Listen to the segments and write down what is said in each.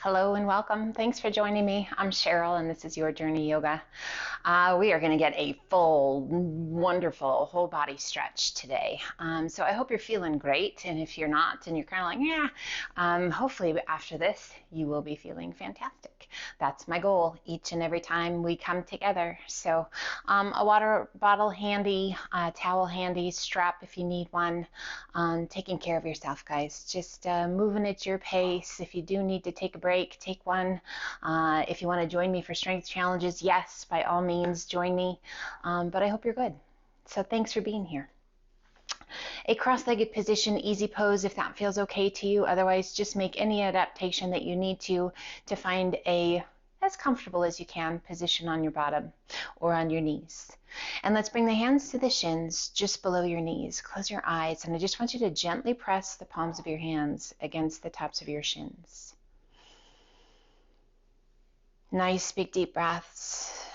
Hello and welcome. Thanks for joining me. I'm Cheryl and this is Your Journey Yoga. We are going to get a full, wonderful whole body stretch today. So I hope you're feeling great. And if you're not and you're kind of like, yeah, hopefully after this, you will be feeling fantastic. That's my goal each and every time we come together. So a water bottle handy, a towel handy, strap if you need one. Taking care of yourself, guys. Just moving at your pace. If you do need to take a break, take one. If you want to join me for strength challenges, yes, by all means, join me. But I hope you're good. So thanks for being here. A cross-legged position, easy pose if that feels okay to you. Otherwise, just make any adaptation that you need to find a as comfortable as you can position on your bottom or on your knees. And let's bring the hands to the shins just below your knees. Close your eyes, and I just want you to gently press the palms of your hands against the tops of your shins. Nice big deep breaths.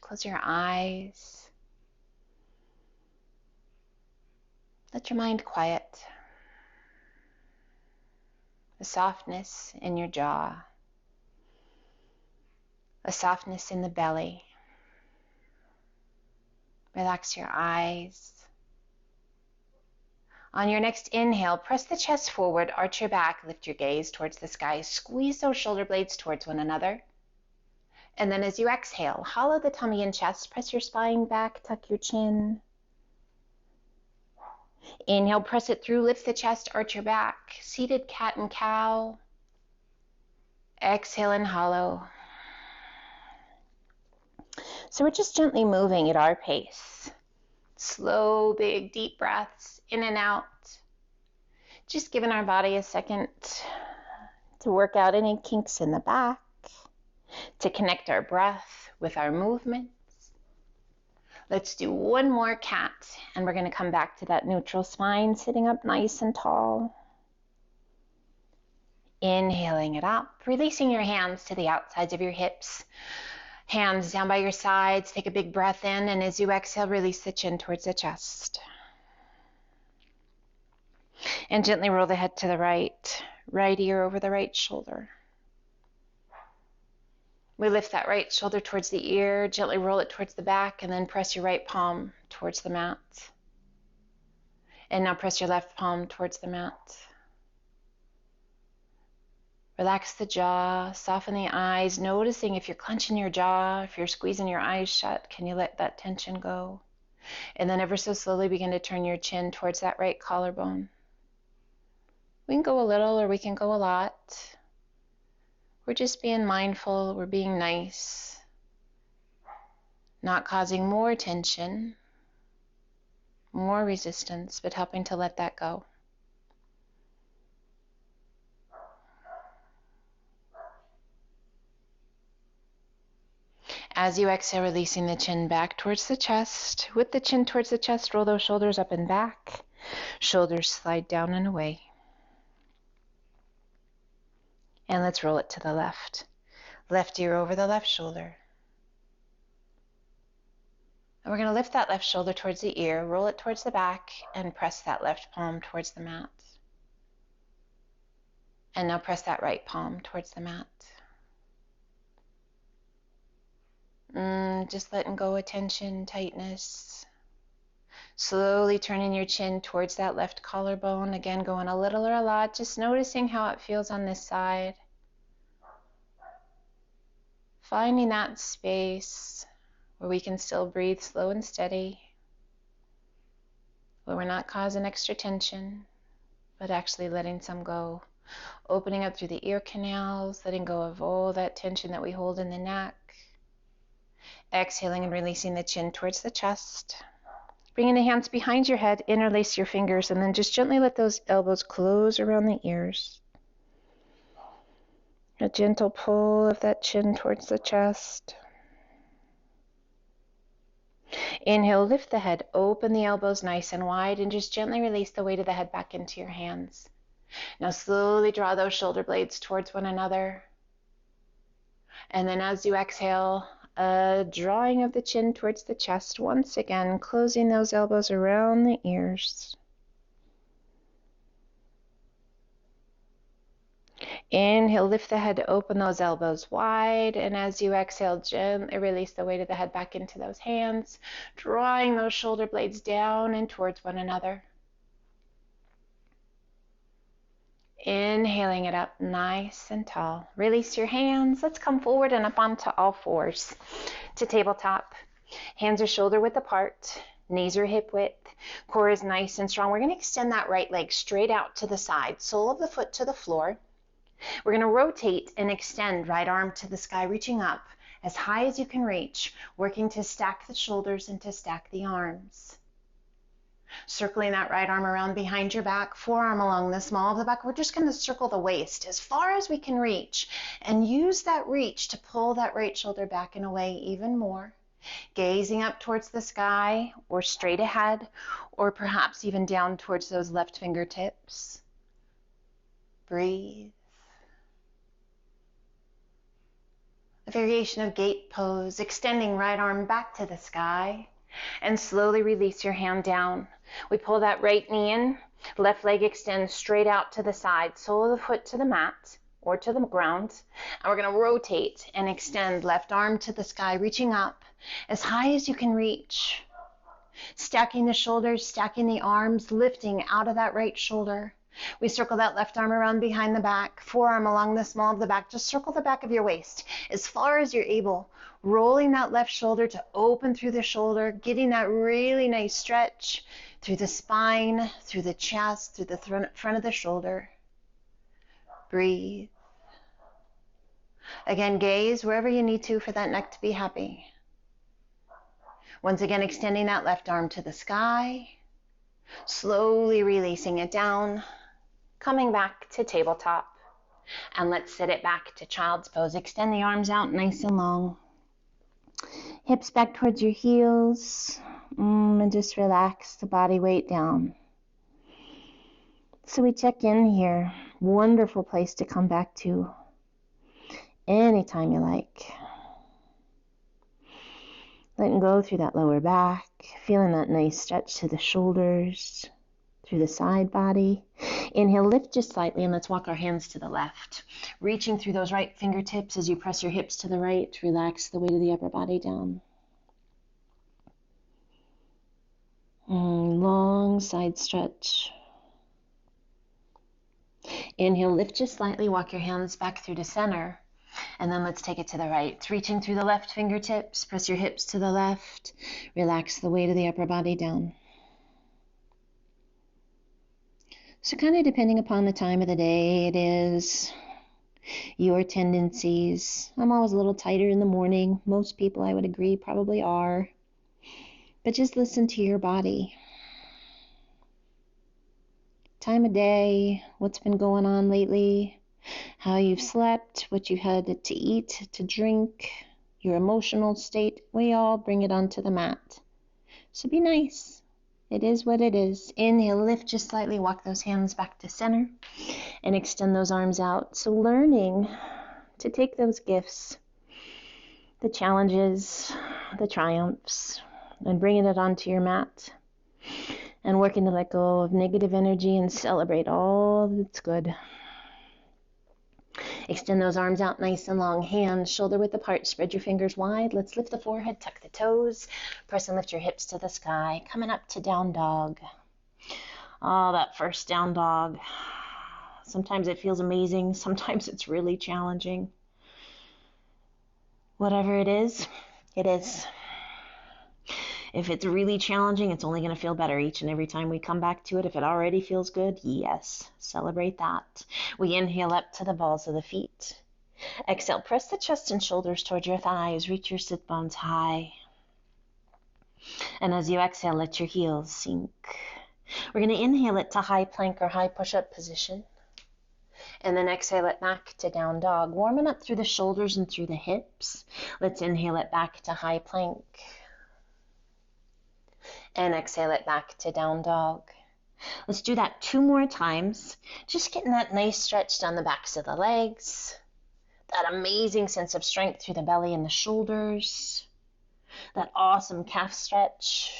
Close your eyes. Let your mind quiet. A softness in your jaw. A softness in the belly. Relax your eyes. On your next inhale, press the chest forward, arch your back, lift your gaze towards the sky, squeeze those shoulder blades towards one another. And then as you exhale, hollow the tummy and chest, press your spine back, tuck your chin. Inhale, press it through, lift the chest, arch your back, seated cat and cow. Exhale and hollow. So we're just gently moving at our pace. Slow, big, deep breaths in and out. Just giving our body a second to work out any kinks in the back, to connect our breath with our movements. Let's do one more cat, and we're going to come back to that neutral spine, sitting up nice and tall. Inhaling it up, releasing your hands to the outsides of your hips. Hands down by your sides, take a big breath in, and as you exhale, release the chin towards the chest. And gently roll the head to the right ear over the right shoulder. We lift that right shoulder towards the ear, gently roll it towards the back, and then press your right palm towards the mat. And now press your left palm towards the mat. Relax the jaw, soften the eyes, noticing if you're clenching your jaw, if you're squeezing your eyes shut, can you let that tension go? And then ever so slowly begin to turn your chin towards that right collarbone. We can go a little or we can go a lot. We're just being mindful, we're being nice, not causing more tension, more resistance, but helping to let that go. As you exhale, releasing the chin back towards the chest. With the chin towards the chest, roll those shoulders up and back. Shoulders slide down and away. And let's roll it to the left. Left ear over the left shoulder. And we're going to lift that left shoulder towards the ear, roll it towards the back, and press that left palm towards the mat. And now press that right palm towards the mat. Just letting go of tension, tightness. Slowly turning your chin towards that left collarbone. Again, going a little or a lot, just noticing how it feels on this side. Finding that space where we can still breathe slow and steady, where we're not causing extra tension, but actually letting some go. Opening up through the ear canals, letting go of all that tension that we hold in the neck. Exhaling and releasing the chin towards the chest. Bringing the hands behind your head, interlace your fingers, and then just gently let those elbows close around the ears. A gentle pull of that chin towards the chest. Inhale, lift the head, open the elbows nice and wide, and just gently release the weight of the head back into your hands. Now slowly draw those shoulder blades towards one another. And then as you exhale, a drawing of the chin towards the chest, once again closing those elbows around the ears. Inhale, lift the head to open those elbows wide, and as you exhale, gently release the weight of the head back into those hands, drawing those shoulder blades down and towards one another. Inhaling it up nice and tall. Release your hands. Let's come forward and up onto all fours to tabletop. Hands are shoulder width apart. Knees are hip width. Core is nice and strong. We're going to extend that right leg straight out to the side. Sole of the foot to the floor. We're going to rotate and extend right arm to the sky, reaching up as high as you can reach, working to stack the shoulders and to stack the arms. Circling that right arm around behind your back, forearm along the small of the back. We're just going to circle the waist as far as we can reach and use that reach to pull that right shoulder back and away even more. Gazing up towards the sky or straight ahead, or perhaps even down towards those left fingertips. Breathe. A variation of gate pose, extending right arm back to the sky, and slowly release your hand down. We pull that right knee in, left leg extends straight out to the side, sole of the foot to the mat or to the ground, and we're going to rotate and extend left arm to the sky, reaching up as high as you can reach, stacking the shoulders, stacking the arms, lifting out of that right shoulder. We circle that left arm around behind the back, forearm along the small of the back. Just circle the back of your waist as far as you're able, rolling that left shoulder to open through the shoulder, getting that really nice stretch through the spine, through the chest, through the front of the shoulder. Breathe. Again, gaze wherever you need to for that neck to be happy. Once again, extending that left arm to the sky, slowly releasing it down, coming back to tabletop, and let's sit it back to child's pose. Extend the arms out nice and long. Hips back towards your heels, and just relax the body weight down. So we check in here. Wonderful place to come back to anytime you like. Letting go through that lower back, feeling that nice stretch to the shoulders, through the side body. Inhale, lift just slightly, and let's walk our hands to the left. Reaching through those right fingertips as you press your hips to the right. Relax the weight of the upper body down. Long side stretch. Inhale, lift just slightly, walk your hands back through to center. And then let's take it to the right. Reaching through the left fingertips, press your hips to the left. Relax the weight of the upper body down. So kind of depending upon the time of the day it is, your tendencies. I'm always a little tighter in the morning. Most people, I would agree, probably are. But just listen to your body. Time of day, what's been going on lately, how you've slept, what you've had to eat, to drink, your emotional state. We all bring it onto the mat. So be nice. It is what it is. Inhale, lift just slightly, walk those hands back to center and extend those arms out. So learning to take those gifts, the challenges, the triumphs, and bringing it onto your mat and working to let go of negative energy and celebrate all that's good. Extend those arms out nice and long. Hands shoulder width apart. Spread your fingers wide. Let's lift the forehead, tuck the toes. Press and lift your hips to the sky. Coming up to down dog. Oh, that first down dog. Sometimes it feels amazing. Sometimes it's really challenging. Whatever it is, it is. If it's really challenging, it's only going to feel better each and every time we come back to it. If it already feels good, yes, celebrate that. We inhale up to the balls of the feet. Exhale, press the chest and shoulders towards your thighs. Reach your sit bones high. And as you exhale, let your heels sink. We're going to inhale it to high plank or high push-up position. And then exhale it back to down dog. Warming up through the shoulders and through the hips. Let's inhale it back to high plank. And exhale it back to down dog. Let's do that 2 more times. Just getting that nice stretch down the backs of the legs. That amazing sense of strength through the belly and the shoulders. That awesome calf stretch.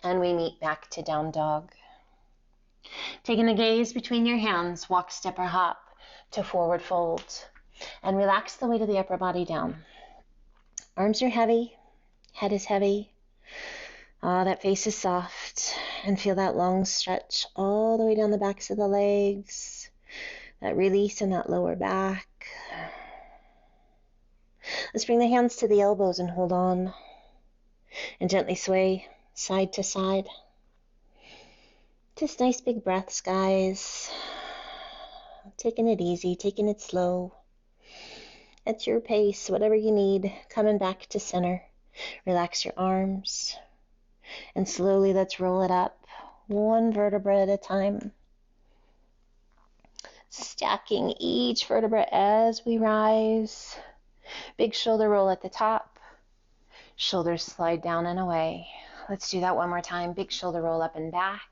And we meet back to down dog. Taking the gaze between your hands, walk, step, or hop to forward fold. And relax the weight of the upper body down. Arms are heavy, head is heavy. That face is soft. And feel that long stretch all the way down the backs of the legs. That release in that lower back. Let's bring the hands to the elbows and hold on. And gently sway side to side. Just nice big breaths, guys. Taking it easy, taking it slow. At your pace, whatever you need. Coming back to center. Relax your arms. And slowly let's roll it up. One vertebra at a time. Stacking each vertebra as we rise. Big shoulder roll at the top. Shoulders slide down and away. Let's do that one more time. Big shoulder roll up and back.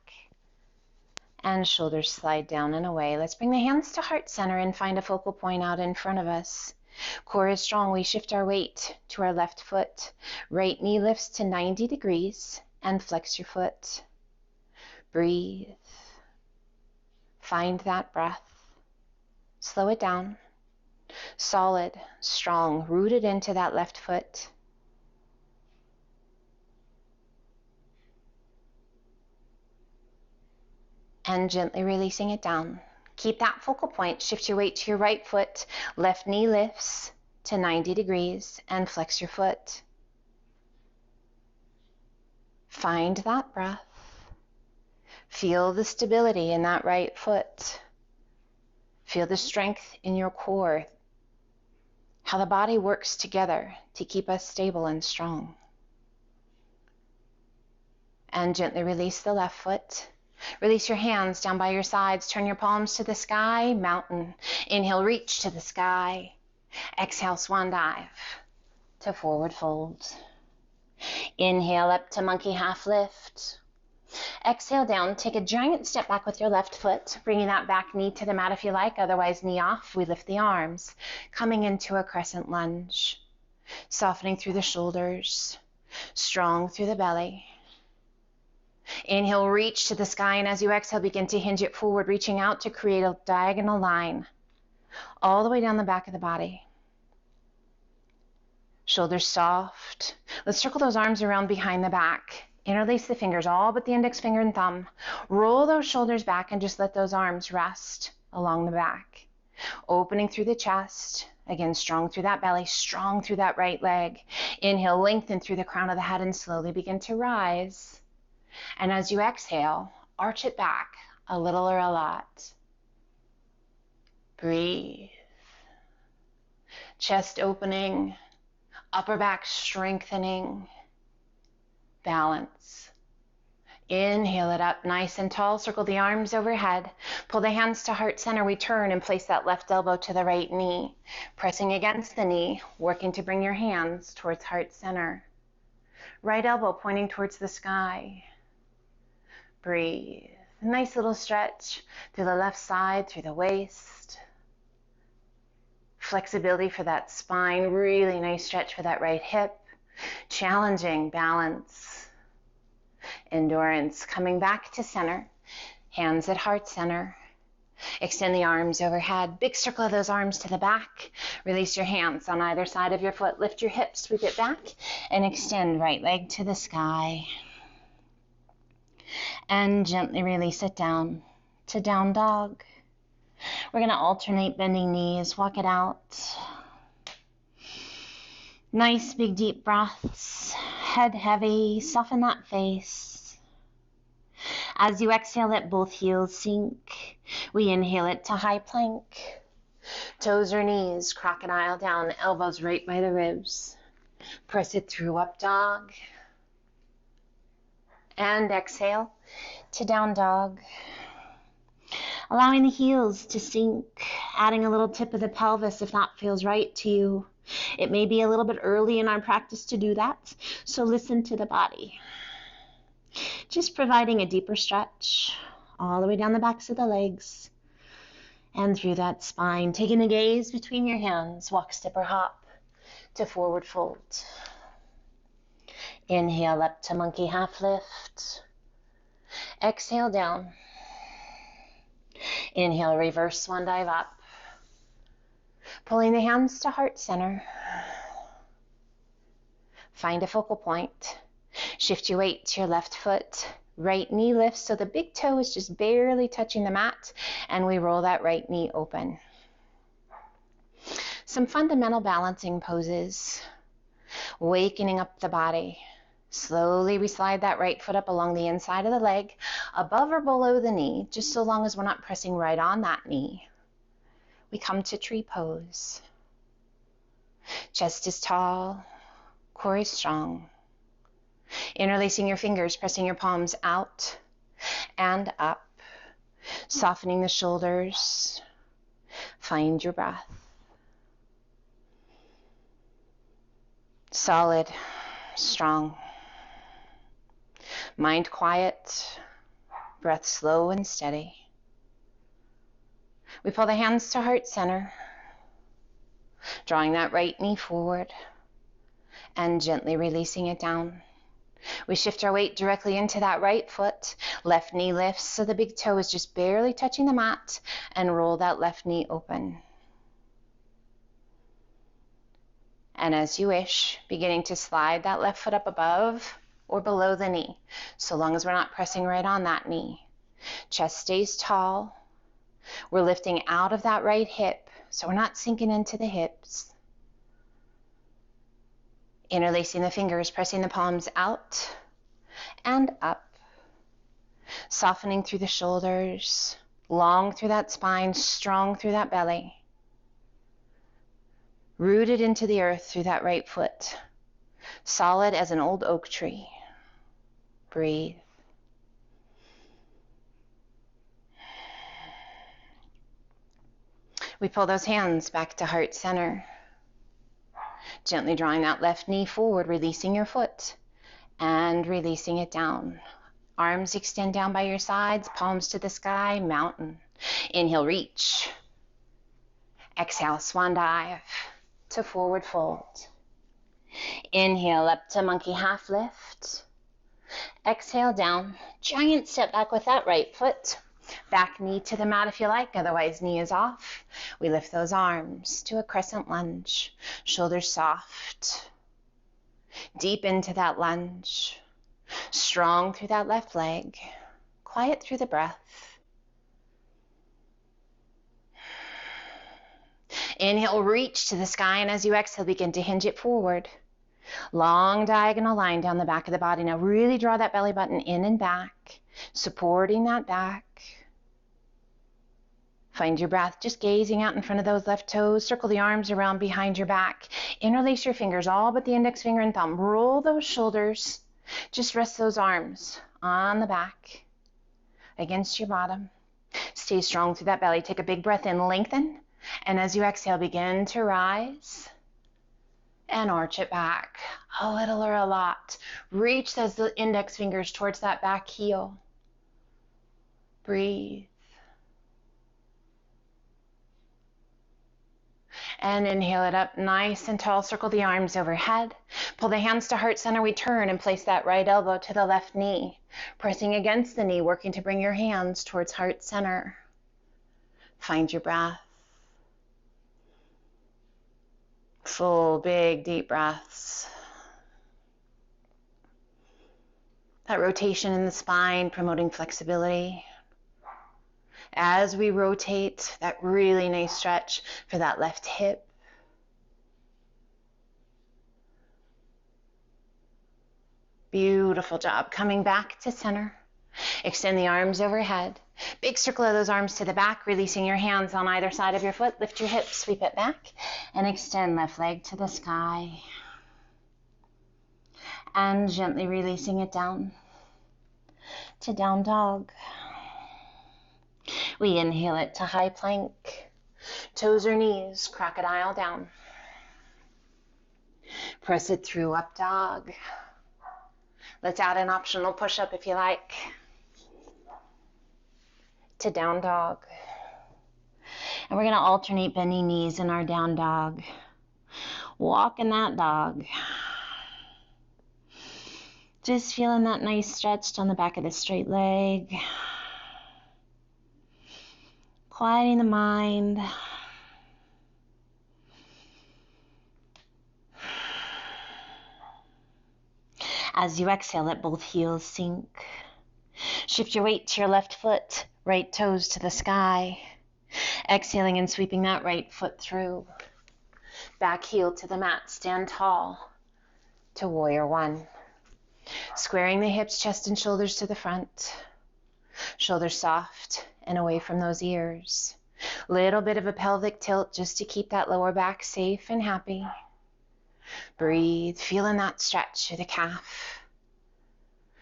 And shoulders slide down and away. Let's bring the hands to heart center and find a focal point out in front of us. Core is strong. We shift our weight to our left foot. Right knee lifts to 90 degrees and flex your foot. Breathe. Find that breath. Slow it down. Solid, strong, rooted into that left foot. And gently releasing it down. Keep that focal point. Shift your weight to your right foot. Left knee lifts to 90 degrees and flex your foot. Find that breath. Feel the stability in that right foot. Feel the strength in your core. How the body works together to keep us stable and strong. And gently release the left foot. Release your hands down by your sides. Turn your palms to the sky, mountain. Inhale, reach to the sky. Exhale, swan dive to forward fold. Inhale up to monkey half lift. Exhale down. Take a giant step back with your left foot, bringing that back knee to the mat if you like. Otherwise, knee off. We lift the arms, coming into a crescent lunge. Softening through the shoulders, strong through the belly. Inhale, reach to the sky, and as you exhale, begin to hinge it forward, reaching out to create a diagonal line all the way down the back of the body. Shoulders soft. Let's circle those arms around behind the back. Interlace the fingers, all but the index finger and thumb. Roll those shoulders back and just let those arms rest along the back. Opening through the chest. Again, strong through that belly, strong through that right leg. Inhale, lengthen through the crown of the head and slowly begin to rise. And as you exhale, arch it back a little or a lot. Breathe. Chest opening, upper back strengthening. Balance. Inhale it up nice and tall. Circle the arms overhead. Pull the hands to heart center. We turn and place that left elbow to the right knee. Pressing against the knee, working to bring your hands towards heart center. Right elbow pointing towards the sky. Breathe. A nice little stretch through the left side, through the waist. Flexibility for that spine. Really nice stretch for that right hip. Challenging balance. Endurance. Coming back to center. Hands at heart center. Extend the arms overhead. Big circle of those arms to the back. Release your hands on either side of your foot. Lift your hips, sweep it back, and extend right leg to the sky. And gently release it down to down dog. We're going to alternate bending knees. Walk it out. Nice big deep breaths. Head heavy. Soften that face. As you exhale, let both heels sink. We inhale it to high plank. Toes or knees, crocodile down, elbows right by the ribs. Press it through up dog. And exhale to down dog. Allowing the heels to sink, adding a little tip of the pelvis if that feels right to you. It may be a little bit early in our practice to do that, so listen to the body. Just providing a deeper stretch all the way down the backs of the legs and through that spine. Taking the gaze between your hands, walk, step, or hop to forward fold. Inhale up to monkey half lift. Exhale down. Inhale, reverse swan dive up. Pulling the hands to heart center. Find a focal point. Shift your weight to your left foot. Right knee lifts so the big toe is just barely touching the mat, and we roll that right knee open. Some fundamental balancing poses. Wakening up the body. Slowly we slide that right foot up along the inside of the leg, above or below the knee, just so long as we're not pressing right on that knee. We come to tree pose. Chest is tall, core is strong. Interlacing your fingers, pressing your palms out and up, softening the shoulders. Find your breath. Solid, strong. Mind quiet, breath slow and steady. We pull the hands to heart center, drawing that right knee forward and gently releasing it down. We shift our weight directly into that right foot. Left knee lifts so the big toe is just barely touching the mat, and roll that left knee open. And as you wish, beginning to slide that left foot up above or below the knee, so long as we're not pressing right on that knee. Chest stays tall. We're lifting out of that right hip, so we're not sinking into the hips. Interlacing the fingers, pressing the palms out and up. Softening through the shoulders, long through that spine, strong through that belly. Rooted into the earth through that right foot, solid as an old oak tree. Breathe. We pull those hands back to heart center. Gently drawing that left knee forward, releasing your foot and releasing it down. Arms extend down by your sides, palms to the sky, mountain. Inhale, reach. Exhale, swan dive to forward fold. Inhale, up to monkey half lift. Exhale, down. Giant step back with that right foot. Back knee to the mat if you like, otherwise knee is off. We lift those arms to a crescent lunge. Shoulders soft. Deep into that lunge. Strong through that left leg. Quiet through the breath. Inhale, reach to the sky, and as you exhale, begin to hinge it forward. Long diagonal line down the back of the body. Now really draw that belly button in and back, supporting that back. Find your breath, just gazing out in front of those left toes. Circle the arms around behind your back. Interlace your fingers, all but the index finger and thumb. Roll those shoulders. Just rest those arms on the back against your bottom. Stay strong through that belly. Take a big breath in, lengthen. And as you exhale, begin to rise and arch it back. A little or a lot. Reach those index fingers towards that back heel. Breathe. And inhale it up nice and tall. Circle the arms overhead. Pull the hands to heart center. We turn and place that right elbow to the left knee. Pressing against the knee, working to bring your hands towards heart center. Find your breath. Full, big, deep breaths. That rotation in the spine, promoting flexibility. As we rotate, that really nice stretch for that left hip. Beautiful job. Coming back to center. Extend the arms overhead. Big circle of those arms to the back, releasing your hands on either side of your foot. Lift your hips, sweep it back, and extend left leg to the sky. And gently releasing it down to down dog. We inhale it to high plank. Toes or knees, crocodile down. Press it through up dog. Let's add an optional push-up if you like. To down dog. And we're going to alternate bending knees in our down dog. Walking that dog. Just feeling that nice stretch on the back of the straight leg. quieting the mind. As you exhale, let both heels sink. Shift your weight to your left foot, right toes to the sky. Exhaling and sweeping that right foot through. Back heel to the mat, stand tall to warrior one. Squaring the hips, chest and shoulders to the front. Shoulders soft and away from those ears. Little bit of a pelvic tilt just to keep that lower back safe and happy. Breathe, feeling that stretch through the calf.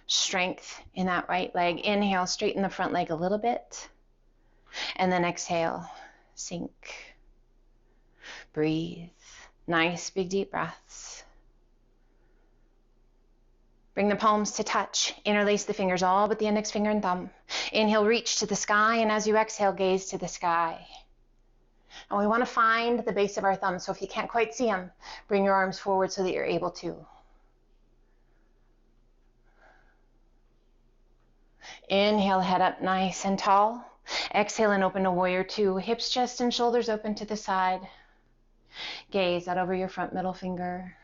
Strength in that right leg. Inhale, straighten the front leg a little bit. And then exhale, sink. Breathe. Nice big deep breaths. Bring the palms to touch. Interlace the fingers all but the index finger and thumb. Inhale, reach to the sky, and as you exhale, gaze to the sky. And we want to find the base of our thumbs, so if you can't quite see them, bring your arms forward so that you're able to. Inhale, head up nice and tall. Exhale and open to warrior two. Hips, chest, and shoulders open to the side. Gaze out over your front middle finger.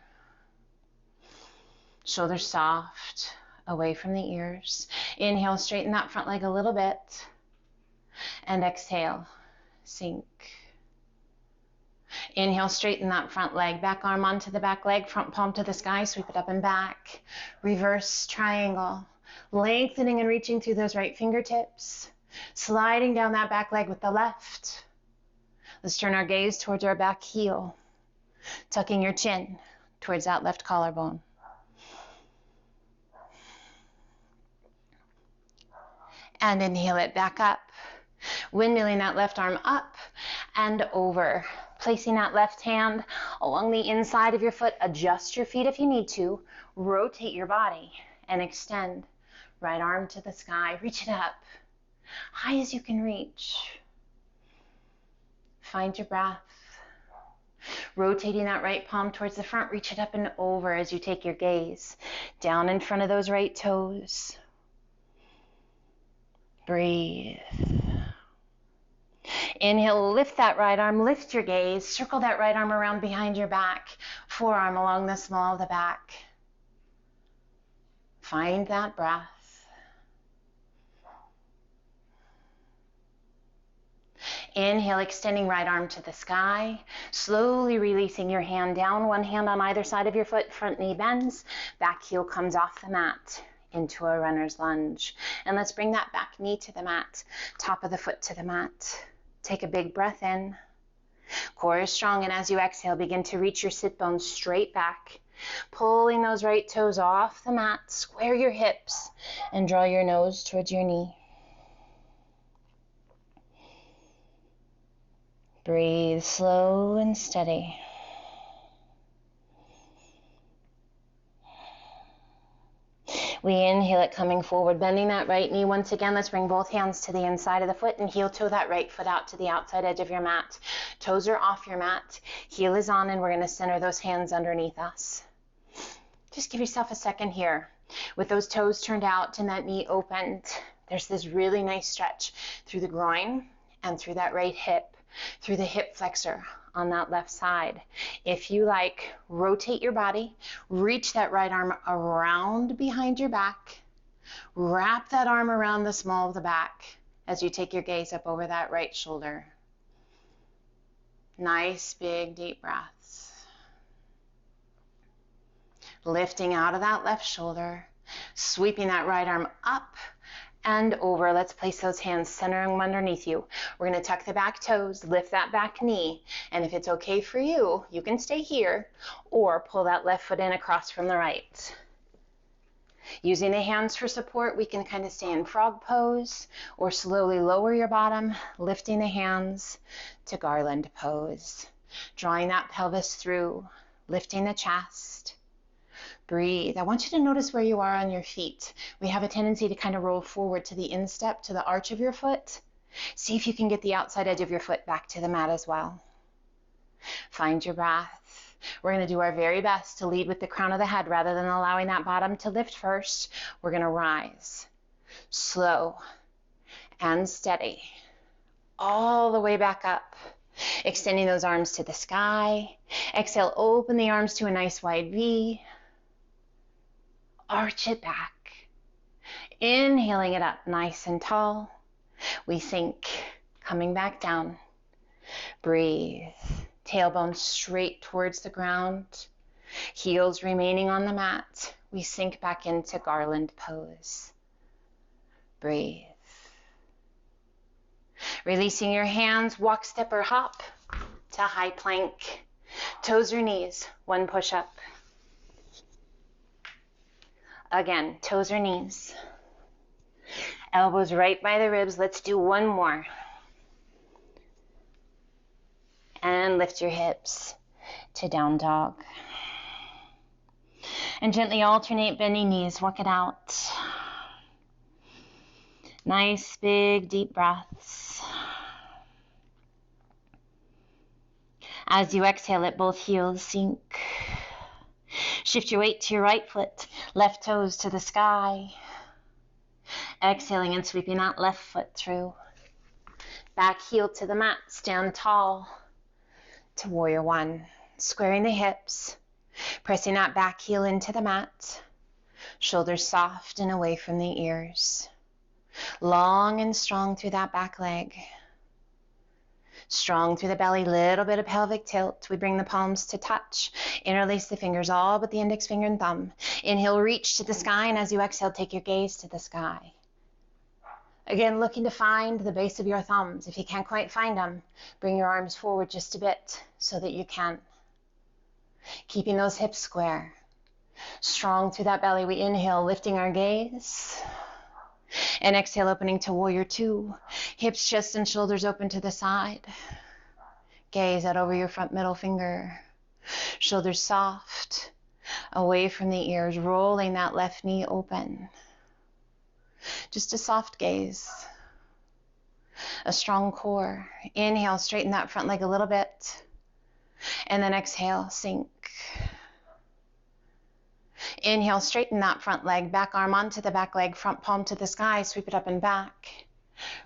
Shoulders soft, away from the ears. Inhale, straighten that front leg a little bit. And exhale, sink. Inhale, straighten that front leg. Back arm onto the back leg, front palm to the sky, sweep it up and back. Reverse triangle. Lengthening and reaching through those right fingertips. Sliding down that back leg with the left. Let's turn our gaze towards our back heel. Tucking your chin towards that left collarbone. And inhale it back up. Windmilling that left arm up and over. Placing that left hand along the inside of your foot. Adjust your feet if you need to. Rotate your body and extend. Right arm to the sky. Reach it up. High as you can reach. Find your breath. Rotating that right palm towards the front. Reach it up and over as you take your gaze down in front of those right toes. Breathe. Inhale, lift that right arm, lift your gaze, circle that right arm around behind your back, forearm along the small of the back. Find that breath. Inhale, extending right arm to the sky, slowly releasing your hand down, one hand on either side of your foot, front knee bends, back heel comes off the mat. Into a runner's lunge. And let's bring that back knee to the mat, top of the foot to the mat. Take a big breath in. Core is strong, and as you exhale, begin to reach your sit bones straight back. Pulling those right toes off the mat, square your hips, and draw your nose towards your knee. Breathe slow and steady. We inhale it coming forward, bending that right knee once again. Let's bring both hands to the inside of the foot and heel toe that right foot out to the outside edge of your mat. Toes are off your mat. Heel is on, and we're going to center those hands underneath us. Just give yourself a second here. With those toes turned out and that knee opened, there's this really nice stretch through the groin and through that right hip, through the hip flexor on that left side. If you like, rotate your body, reach that right arm around behind your back, wrap that arm around the small of the back as you take your gaze up over that right shoulder. Nice big deep breaths. Lifting out of that left shoulder, sweeping that right arm up and over. Let's place those hands centering underneath you. We're going to tuck the back toes, lift that back knee, and if it's okay for you, you can stay here or pull that left foot in across from the right. Using the hands for support, we can kind of stay in frog pose or slowly lower your bottom, lifting the hands to garland pose. Drawing that pelvis through, lifting the chest. Breathe. I want you to notice where you are on your feet. We have a tendency to kind of roll forward to the instep, to the arch of your foot. See if you can get the outside edge of your foot back to the mat as well. Find your breath. We're going to do our very best to lead with the crown of the head rather than allowing that bottom to lift first. We're going to rise. Slow and steady. all the way back up. Extending those arms to the sky. Exhale, open the arms to a nice wide V. Arch it back. Inhaling it up nice and tall. We sink, coming back down. Breathe. Tailbone straight towards the ground. Heels remaining on the mat. We sink back into garland pose. Breathe. Releasing your hands, walk, step, or hop to high plank. Toes or knees, one push up. Again, toes or knees. Elbows right by the ribs. Let's do one more. And lift your hips to down dog. And gently alternate bending knees. Walk it out. Nice, big, deep breaths. As you exhale, let both heels sink. Shift your weight to your right foot, left toes to the sky. Exhaling and sweeping that left foot through. Back heel to the mat, stand tall to warrior one. Squaring the hips, pressing that back heel into the mat. Shoulders soft and away from the ears. Long and strong through that back leg. Strong through the belly, little bit of pelvic tilt. We bring the palms to touch. Interlace the fingers, all but the index finger and thumb. Inhale, reach to the sky, and as you exhale, take your gaze to the sky. Again, looking to find the base of your thumbs. If you can't quite find them, bring your arms forward just a bit so that you can. Keeping those hips square. Strong through that belly, we inhale, lifting our gaze. And exhale, opening to warrior two. Hips, chest, and shoulders open to the side. Gaze out over your front middle finger. Shoulders soft, away from the ears, rolling that left knee open. Just a soft gaze. A strong core. Inhale, straighten that front leg a little bit. And then exhale, sink. Inhale, straighten that front leg, back arm onto the back leg, front palm to the sky, sweep it up and back.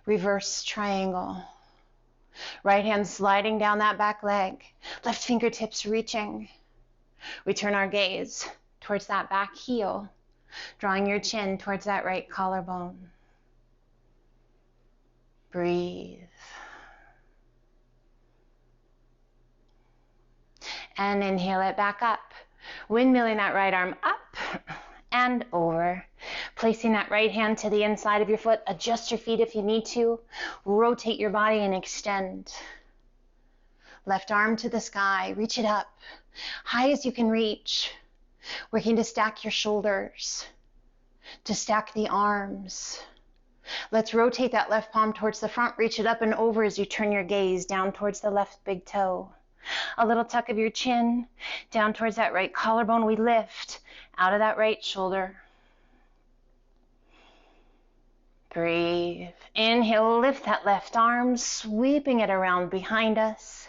Reverse triangle. Right hand sliding down that back leg, left fingertips reaching. We turn our gaze towards that back heel, drawing your chin towards that right collarbone. Breathe. And inhale it back up. Windmilling that right arm up and over. Placing that right hand to the inside of your foot. Adjust your feet if you need to. Rotate your body and extend. Left arm to the sky. Reach it up. High as you can reach. Working to stack your shoulders. To stack the arms. Let's rotate that left palm towards the front. Reach it up and over as you turn your gaze down towards the left big toe. A little tuck of your chin down towards that right collarbone. We lift out of that right shoulder. Breathe. Inhale, lift that left arm, sweeping it around behind us.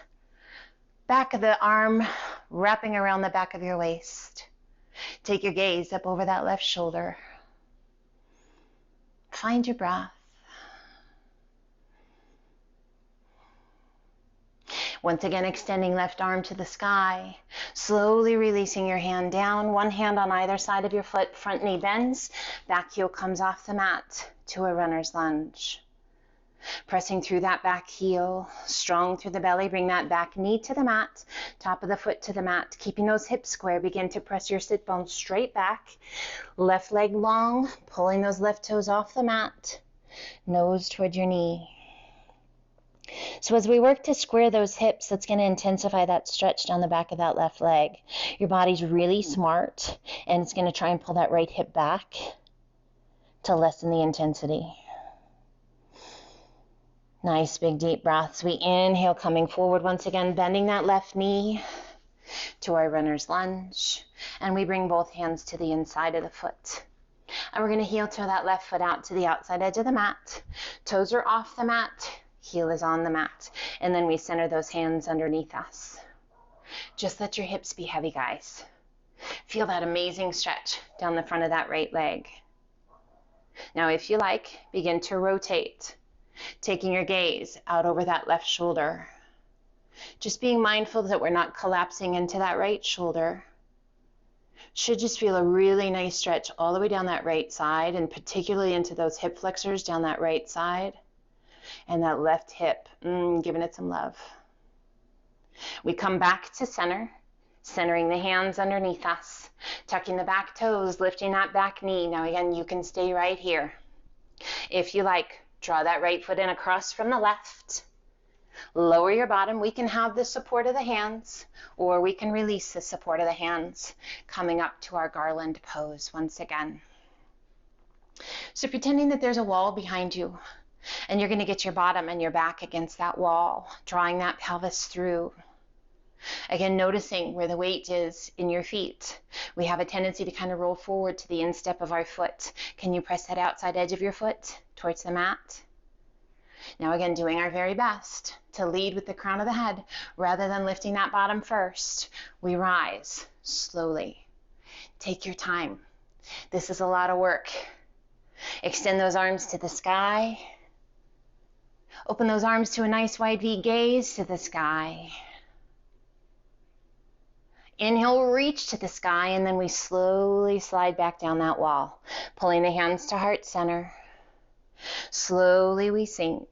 Back of the arm, wrapping around the back of your waist. Take your gaze up over that left shoulder. Find your breath. Once again, extending left arm to the sky, slowly releasing your hand down, one hand on either side of your foot, front knee bends, back heel comes off the mat to a runner's lunge. Pressing through that back heel, strong through the belly, bring that back knee to the mat, top of the foot to the mat, keeping those hips square, begin to press your sit bones straight back, left leg long, pulling those left toes off the mat, nose toward your knee. So as we work to square those hips, that's going to intensify that stretch down the back of that left leg. Your body's really smart, and it's going to try and pull that right hip back to lessen the intensity. Nice big deep breaths. We inhale, coming forward once again, bending that left knee to our runner's lunge. And we bring both hands to the inside of the foot. And we're going to heel toe that left foot out to the outside edge of the mat. Toes are off the mat. Heel is on the mat. And then we center those hands underneath us. Just let your hips be heavy, guys. Feel that amazing stretch down the front of that right leg. Now, if you like, begin to rotate Taking your gaze out over that left shoulder. Just being mindful that we're not collapsing into that right shoulder. Should just feel a really nice stretch all the way down that right side, and particularly into those hip flexors down that right side. And that left hip, giving it some love. We come back to center, centering the hands underneath us, tucking the back toes, lifting that back knee. Now again, you can stay right here. If you like, draw that right foot in across from the left. Lower your bottom. We can have the support of the hands, or we can release the support of the hands, coming up to our garland pose once again. So pretending that there's a wall behind you, and you're going to get your bottom and your back against that wall, drawing that pelvis through. Again, noticing where the weight is in your feet. We have a tendency to kind of roll forward to the instep of our foot. Can you press that outside edge of your foot towards the mat? Now again, doing our very best to lead with the crown of the head rather than lifting that bottom first. We rise slowly. Take your time. This is a lot of work. Extend those arms to the sky. Open those arms to a nice wide V, gaze to the sky. Inhale, reach to the sky, and then we slowly slide back down that wall, pulling the hands to heart center. Slowly we sink,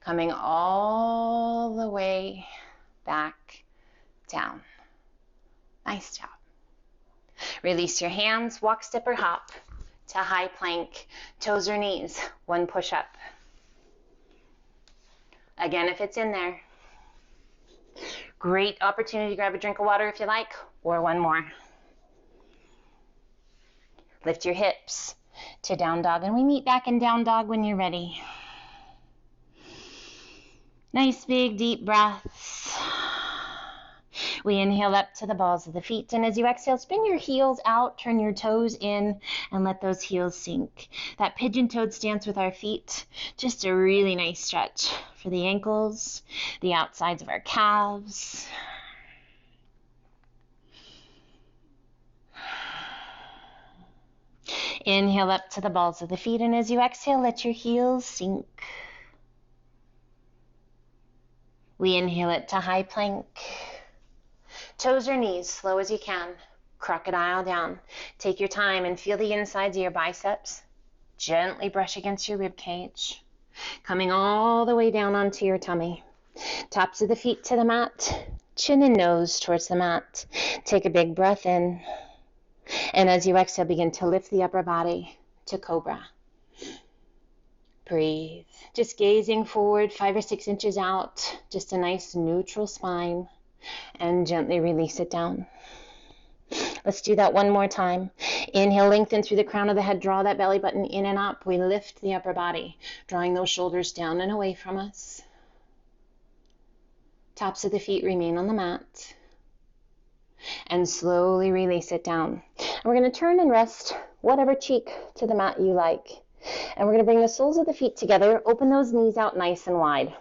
coming all the way back down. Nice job. Release your hands, walk, step, or hop to high plank, toes or knees, one push up. Again, if it's in there. Great opportunity to grab a drink of water if you like, or one more. Lift your hips to down dog, and we meet back in down dog when you're ready. Nice big deep breaths. We inhale up to the balls of the feet, and as you exhale, spin your heels out, turn your toes in, and let those heels sink. That pigeon-toed stance with our feet, just a really nice stretch for the ankles, the outsides of our calves. Inhale up to the balls of the feet, and as you exhale, let your heels sink. We inhale it to high plank. Toes or knees, slow as you can. Crocodile down. Take your time and feel the insides of your biceps. Gently brush against your rib cage. Coming all the way down onto your tummy. Tops of the feet to the mat. Chin and nose towards the mat. Take a big breath in. And as you exhale, begin to lift the upper body to cobra. Breathe. Just gazing forward 5 or 6 inches out. Just a nice neutral spine. And gently release it down. Let's do that one more time. Inhale, lengthen through the crown of the head. Draw that belly button in and up. We lift the upper body, drawing those shoulders down and away from us. Tops of the feet remain on the mat. And slowly release it down. And we're going to turn and rest whatever cheek to the mat you like. And we're going to bring the soles of the feet together. Open those knees out nice and wide.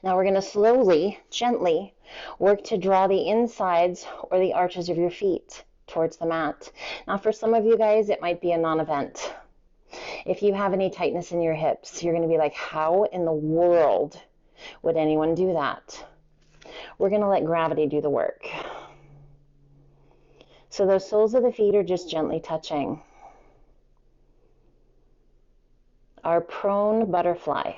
Now we're going to slowly, gently work to draw the insides or the arches of your feet towards the mat. Now for some of you guys, it might be a non-event. If you have any tightness in your hips, you're going to be like, how in the world would anyone do that? We're going to let gravity do the work. So those soles of the feet are just gently touching. Our prone butterfly.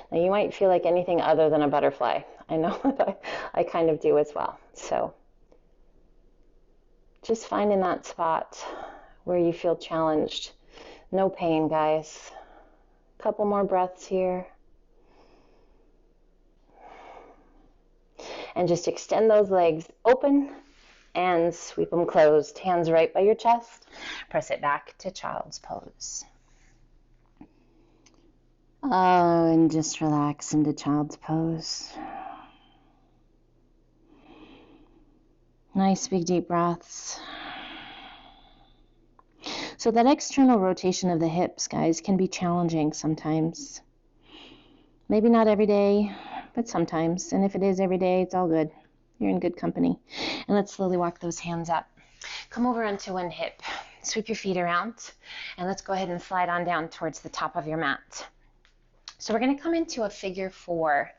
Now you might feel like anything other than a butterfly. I know I kind of do as well. So just finding that spot where you feel challenged. No pain, guys. Couple more breaths here. And just extend those legs open and sweep them closed. Hands right by your chest. Press it back to child's pose. Oh, and just relax into child's pose. Nice big deep breaths. So that external rotation of the hips, guys, can be challenging sometimes. Maybe not every day, but sometimes. And if it is every day, it's all good. You're in good company. And let's slowly walk those hands up. Come over onto one hip. Sweep your feet around, and let's go ahead and slide on down towards the top of your mat. So we're going to come into a figure 4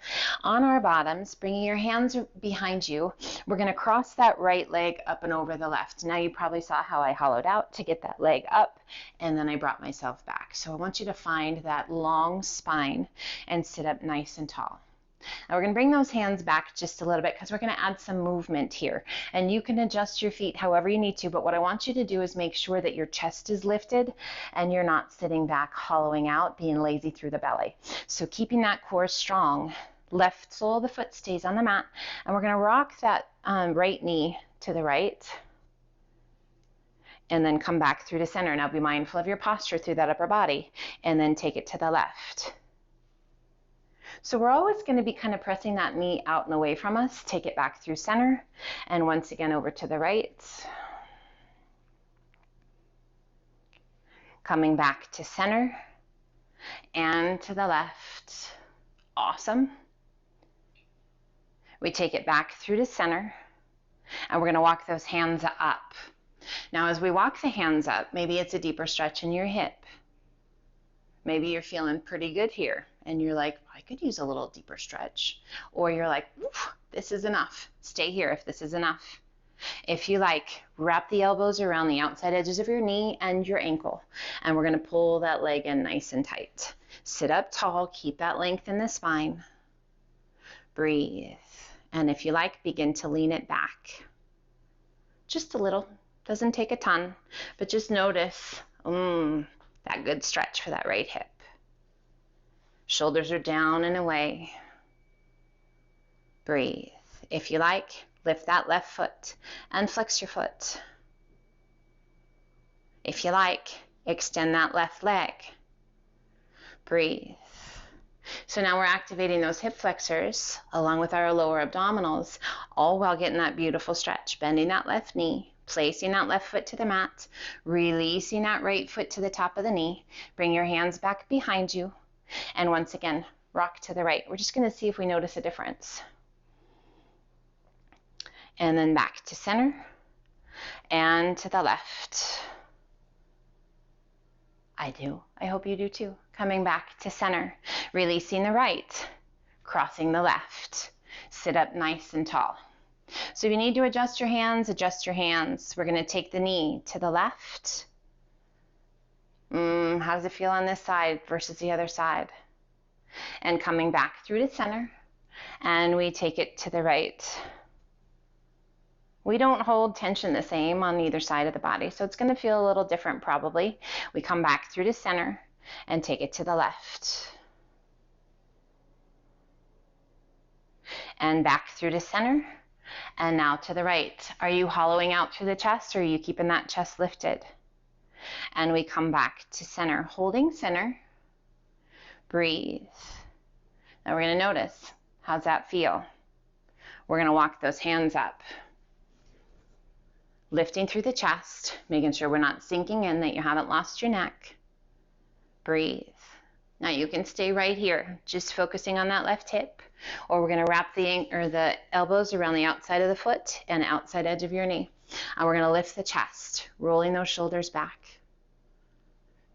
on our bottoms, bringing your hands behind you. We're going to cross that right leg up and over the left. Now you probably saw how I hollowed out to get that leg up, and then I brought myself back. So I want you to find that long spine and sit up nice and tall. Now we're going to bring those hands back just a little bit because we're going to add some movement here. And you can adjust your feet however you need to, but what I want you to do is make sure that your chest is lifted and you're not sitting back, hollowing out, being lazy through the belly. So keeping that core strong, left sole of the foot stays on the mat, and we're going to rock that right knee to the right and then come back through to center. Now be mindful of your posture through that upper body, and then take it to the left. So we're always going to be kind of pressing that knee out and away from us. Take it back through center, and once again over to the right. Coming back to center and to the left. Awesome. We take it back through to center, and we're going to walk those hands up. Now as we walk the hands up, maybe it's a deeper stretch in your hip. Maybe you're feeling pretty good here, and you're like, I could use a little deeper stretch. Or you're like, this is enough. Stay here if this is enough. If you like, wrap the elbows around the outside edges of your knee and your ankle, and we're going to pull that leg in nice and tight. Sit up tall, keep that length in the spine. Breathe. And if you like, begin to lean it back. Just a little. Doesn't take a ton, but just notice, that good stretch for that right hip. Shoulders are down and away. Breathe. If you like, lift that left foot and flex your foot. If you like, extend that left leg. Breathe. So now we're activating those hip flexors along with our lower abdominals, all while getting that beautiful stretch, bending that left knee, placing that left foot to the mat, releasing that right foot to the top of the knee. Bring your hands back behind you. And once again, rock to the right. We're just going to see if we notice a difference. And then back to center and to the left. I do. I hope you do too. Coming back to center, releasing the right, crossing the left. Sit up nice and tall. So if you need to adjust your hands, adjust your hands. We're going to take the knee to the left. How does it feel on this side versus the other side? And coming back through to center, and we take it to the right. We don't hold tension the same on either side of the body, so it's going to feel a little different probably. We come back through to center and take it to the left. And back through to center, and now to the right. Are you hollowing out through the chest, or are you keeping that chest lifted? And we come back to center, holding center. Breathe. Now we're going to notice, how's that feel? We're going to walk those hands up. Lifting through the chest, making sure we're not sinking in, that you haven't lost your neck. Breathe. Now you can stay right here, just focusing on that left hip, or we're going to wrap the elbows around the outside of the foot and outside edge of your knee. And we're going to lift the chest, rolling those shoulders back.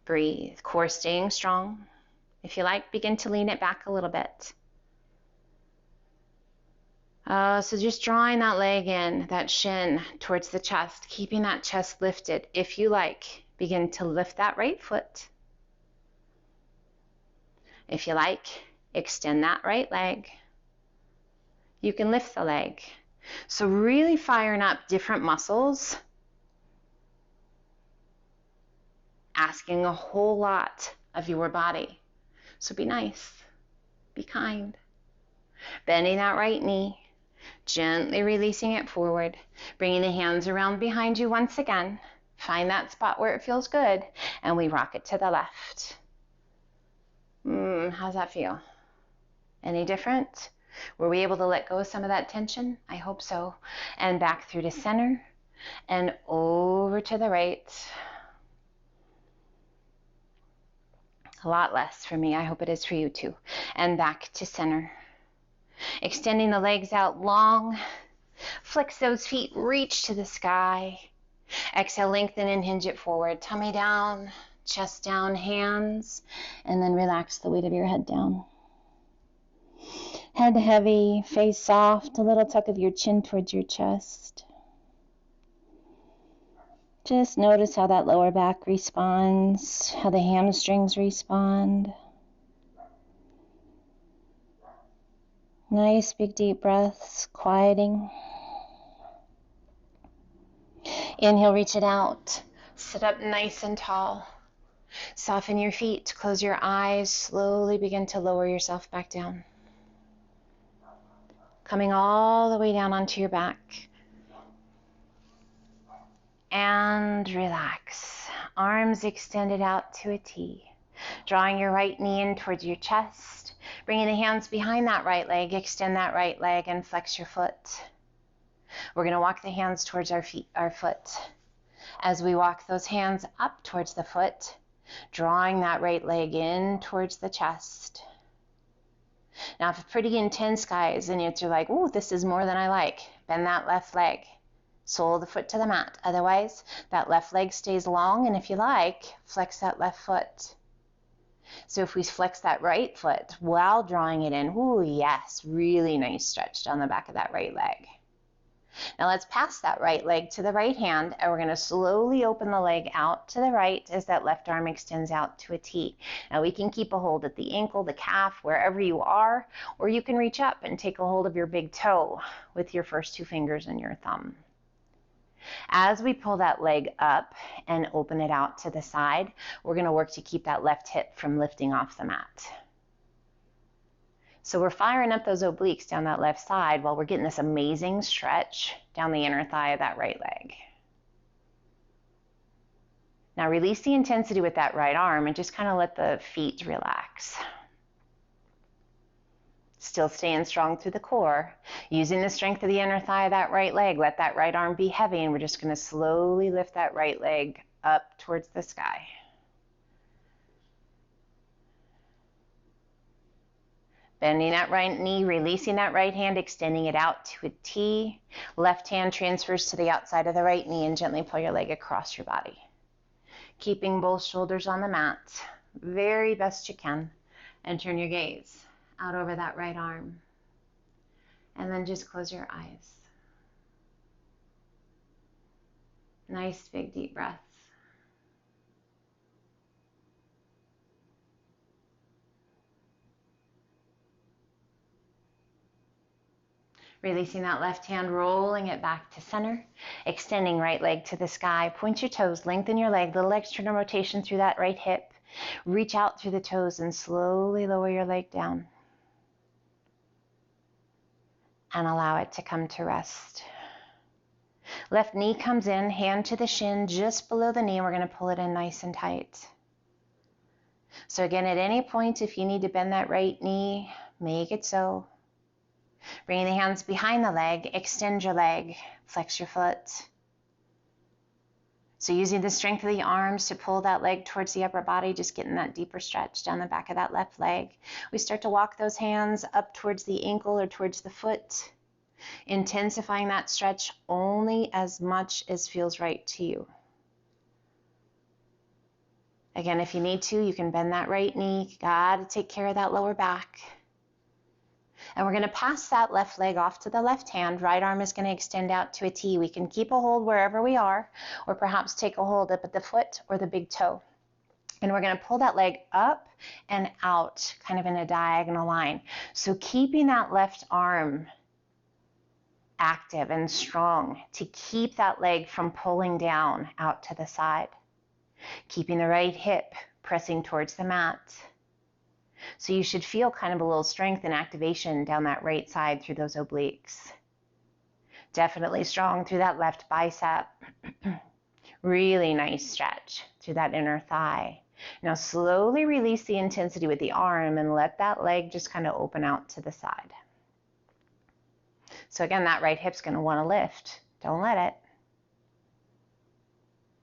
Breathe. Core staying strong. If you like, begin to lean it back a little bit. So just drawing that leg in, that shin towards the chest, keeping that chest lifted. If you like, begin to lift that right foot. If you like, extend that right leg. You can lift the leg. So really firing up different muscles, asking a whole lot of your body. So be nice, be kind. Bending that right knee, gently releasing it forward, bringing the hands around behind you once again. Find that spot where it feels good, and we rock it to the left. How's that feel? Any different? Were we able to let go of some of that tension? I hope so. And back through to center and over to the right. A lot less for me. I hope it is for you too. And back to center. Extending the legs out long. Flex those feet, reach to the sky. Exhale, lengthen and hinge it forward. Tummy down, chest down, hands, and then relax the weight of your head down. Head heavy, face soft, a little tuck of your chin towards your chest. Just notice how that lower back responds, how the hamstrings respond. Nice big deep breaths, quieting. Inhale, reach it out. Sit up nice and tall. Soften your feet, close your eyes, slowly begin to lower yourself back down. Coming all the way down onto your back. And relax. Arms extended out to a T. Drawing your right knee in towards your chest. Bringing the hands behind that right leg. Extend that right leg and flex your foot. We're going to walk the hands towards our foot. As we walk those hands up towards the foot, drawing that right leg in towards the chest. Now, if it's pretty intense, guys, and you're like, ooh, this is more than I like, bend that left leg. Sole of the foot to the mat. Otherwise, that left leg stays long, and if you like, flex that left foot. So if we flex that right foot while drawing it in, ooh, yes, really nice stretch down the back of that right leg. Now let's pass that right leg to the right hand, and we're going to slowly open the leg out to the right as that left arm extends out to a T. Now we can keep a hold at the ankle, the calf, wherever you are, or you can reach up and take a hold of your big toe with your first two fingers and your thumb. As we pull that leg up and open it out to the side, we're going to work to keep that left hip from lifting off the mat. So we're firing up those obliques down that left side while we're getting this amazing stretch down the inner thigh of that right leg. Now release the intensity with that right arm and just kind of let the feet relax. Still staying strong through the core. Using the strength of the inner thigh of that right leg, let that right arm be heavy, and we're just going to slowly lift that right leg up towards the sky. Bending that right knee, releasing that right hand, extending it out to a T. Left hand transfers to the outside of the right knee and gently pull your leg across your body. Keeping both shoulders on the mat, very best you can, and turn your gaze out over that right arm. And then just close your eyes. Nice big deep breaths. Releasing that left hand, rolling it back to center, extending right leg to the sky. Point your toes, lengthen your leg, little external rotation through that right hip. Reach out through the toes and slowly lower your leg down. And allow it to come to rest. Left knee comes in, hand to the shin, just below the knee. We're going to pull it in nice and tight. So again, at any point, if you need to bend that right knee, make it so. Bringing the hands behind the leg, extend your leg, flex your foot. So using the strength of the arms to pull that leg towards the upper body, just getting that deeper stretch down the back of that left leg. We start to walk those hands up towards the ankle or towards the foot, intensifying that stretch only as much as feels right to you. Again, if you need to, you can bend that right knee. You gotta take care of that lower back. And we're going to pass that left leg off to the left hand. Right arm is going to extend out to a T. We can keep a hold wherever we are, or perhaps take a hold up at the foot or the big toe. And we're going to pull that leg up and out, kind of in a diagonal line. So keeping that left arm active and strong to keep that leg from pulling down out to the side. Keeping the right hip pressing towards the mat. So you should feel kind of a little strength and activation down that right side through those obliques. Definitely strong through that left bicep. Really nice stretch through that inner thigh. Now slowly release the intensity with the arm and let that leg just kind of open out to the side. So again, that right hip's going to want to lift. Don't let it.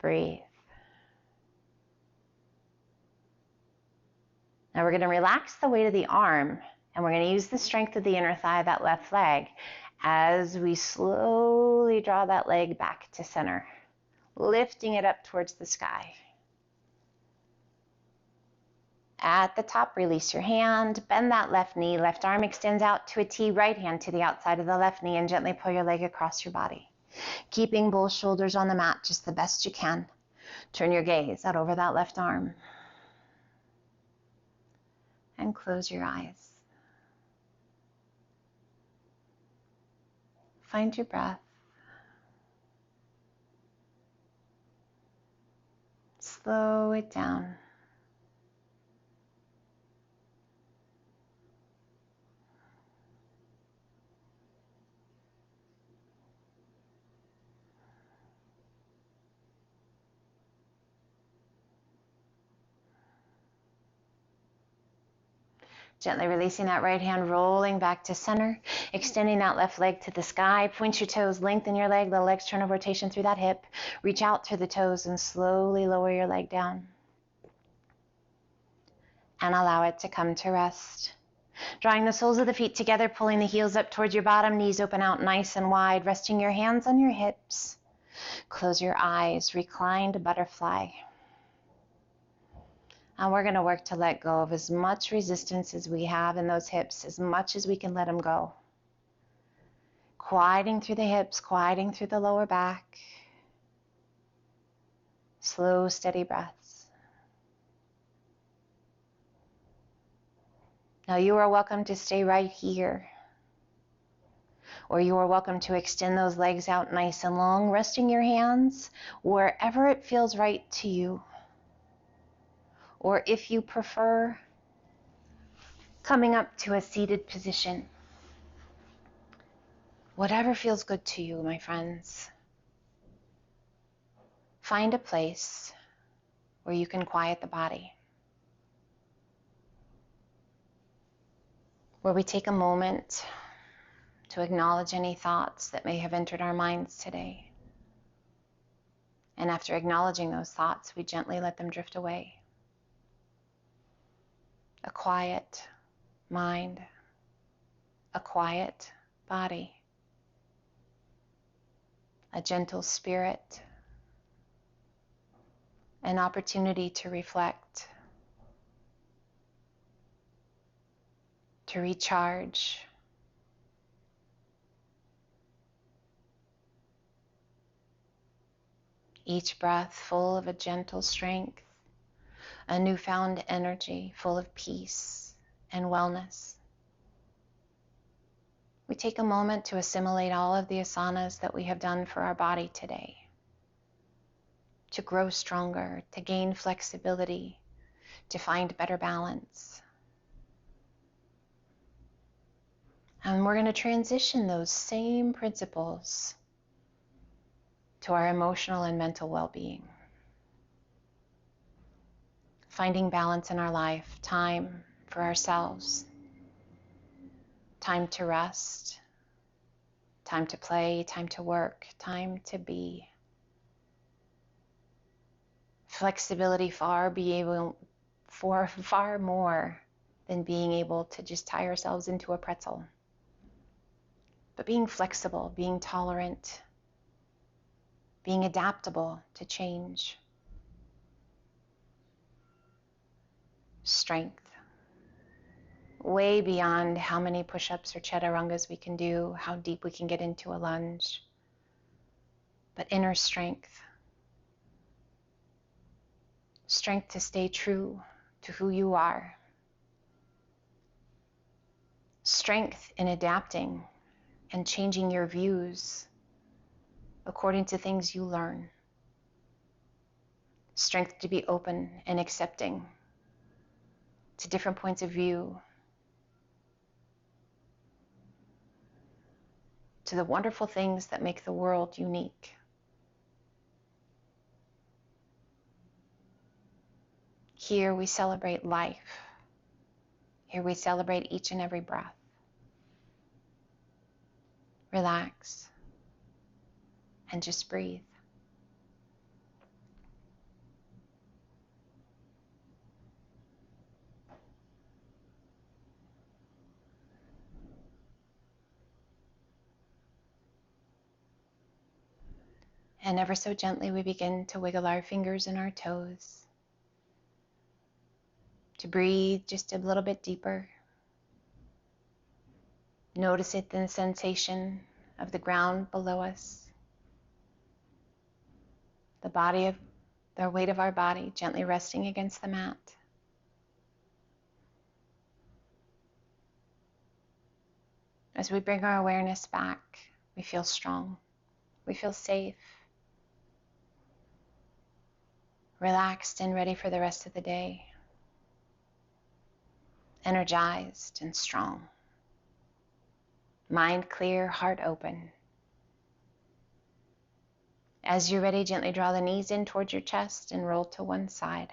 Breathe. Now we're going to relax the weight of the arm, and we're going to use the strength of the inner thigh, that left leg, as we slowly draw that leg back to center. lifting it up towards the sky. At the top, release your hand, bend that left knee, left arm extends out to a T, right hand to the outside of the left knee, and gently pull your leg across your body. Keeping both shoulders on the mat just the best you can. Turn your gaze out over that left arm. And close your eyes. Find your breath. Slow it down. Gently releasing that right hand, rolling back to center, extending that left leg to the sky. Point your toes, lengthen your leg, the external rotation through that hip. Reach out through the toes and slowly lower your leg down. And allow it to come to rest. Drawing the soles of the feet together, pulling the heels up towards your bottom, knees open out nice and wide, resting your hands on your hips. Close your eyes, reclined butterfly. And we're going to work to let go of as much resistance as we have in those hips, as much as we can let them go. Quieting through the hips, quieting through the lower back. Slow, steady breaths. Now you are welcome to stay right here. Or you are welcome to extend those legs out nice and long, resting your hands wherever it feels right to you. Or if you prefer, coming up to a seated position. Whatever feels good to you, my friends. Find a place where you can quiet the body. Where we take a moment to acknowledge any thoughts that may have entered our minds today. And after acknowledging those thoughts, we gently let them drift away. A quiet mind, a quiet body, a gentle spirit, an opportunity to reflect, to recharge, each breath full of a gentle strength, a newfound energy full of peace and wellness. We take a moment to assimilate all of the asanas that we have done for our body today, to grow stronger, to gain flexibility, to find better balance. And we're going to transition those same principles to our emotional and mental well-being. Finding balance in our life, time for ourselves, time to rest, time to play, time to work, time to be. Flexibility far more than being able to just tie ourselves into a pretzel. But being flexible, being tolerant, being adaptable to change. Strength. Way beyond how many push-ups or chaturangas we can do, how deep we can get into a lunge. But inner strength. Strength to stay true to who you are. Strength in adapting and changing your views according to things you learn. Strength to be open and accepting to different points of view, to the wonderful things that make the world unique. Here we celebrate life. Here we celebrate each and every breath. Relax and just breathe. And ever so gently, we begin to wiggle our fingers and our toes, to breathe just a little bit deeper. Notice it in the sensation of the ground below us, the weight of our body gently resting against the mat. As we bring our awareness back, we feel strong, we feel safe, relaxed and ready for the rest of the day, energized and strong, mind clear, heart open. As you're ready, gently draw the knees in towards your chest and roll to one side.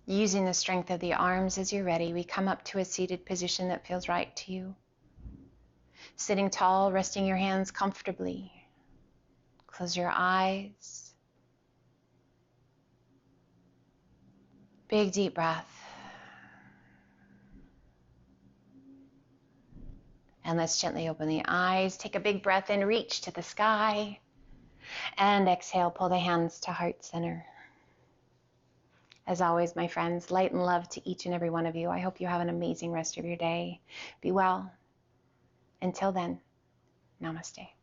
Using the strength of the arms as you're ready, we come up to a seated position that feels right to you. Sitting tall, resting your hands comfortably. Close your eyes. Big deep breath. And let's gently open the eyes. Take a big breath in, reach to the sky. And exhale, pull the hands to heart center. As always, my friends, light and love to each and every one of you. I hope you have an amazing rest of your day. Be well. Until then, namaste.